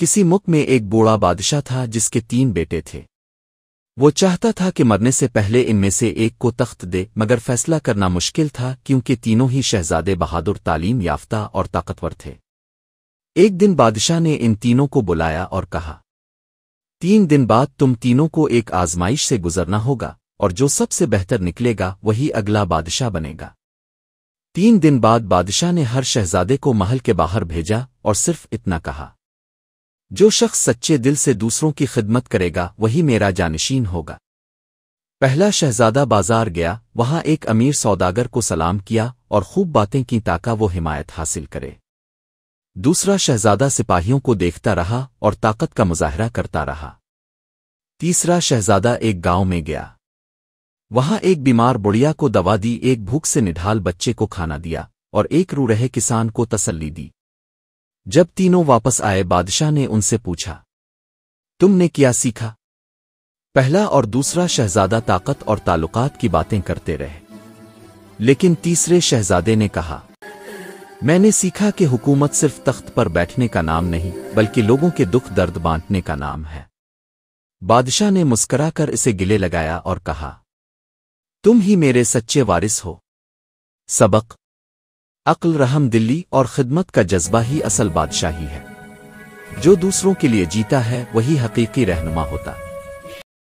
کسی ملک میں ایک بوڑھا بادشاہ تھا جس کے 3 بیٹے تھے۔ وہ چاہتا تھا کہ مرنے سے پہلے ان میں سے ایک کو تخت دے، مگر فیصلہ کرنا مشکل تھا کیونکہ تینوں ہی شہزادے بہادر، تعلیم یافتہ اور طاقتور تھے۔ ایک دن بادشاہ نے ان تینوں کو بلایا اور کہا، 3 دن بعد تم تینوں کو ایک آزمائش سے گزرنا ہوگا، اور جو سب سے بہتر نکلے گا وہی اگلا بادشاہ بنے گا۔ 3 دن بعد بادشاہ نے ہر شہزادے کو محل کے باہر بھیجا اور صرف اتنا کہا، جو شخص سچے دل سے دوسروں کی خدمت کرے گا وہی میرا جانشین ہوگا۔ پہلا شہزادہ بازار گیا، وہاں ایک امیر سوداگر کو سلام کیا اور خوب باتیں کی تاکہ وہ حمایت حاصل کرے۔ دوسرا شہزادہ سپاہیوں کو دیکھتا رہا اور طاقت کا مظاہرہ کرتا رہا۔ تیسرا شہزادہ ایک گاؤں میں گیا، وہاں ایک بیمار بڑھیا کو دوا دی، ایک بھوک سے نڈھال بچے کو کھانا دیا اور ایک رو رہے کسان کو تسلی دی۔ جب تینوں واپس آئے بادشاہ نے ان سے پوچھا، تم نے کیا سیکھا؟ پہلا اور دوسرا شہزادہ طاقت اور تعلقات کی باتیں کرتے رہے، لیکن تیسرے شہزادے نے کہا، میں نے سیکھا کہ حکومت صرف تخت پر بیٹھنے کا نام نہیں بلکہ لوگوں کے دکھ درد بانٹنے کا نام ہے۔ بادشاہ نے مسکرا کر اسے گلے لگایا اور کہا، تم ہی میرے سچے وارث ہو۔ سبق: عقل، رحم دلی اور خدمت کا جذبہ ہی اصل بادشاہی ہے۔ جو دوسروں کے لیے جیتا ہے وہی حقیقی رہنما ہوتا ہے۔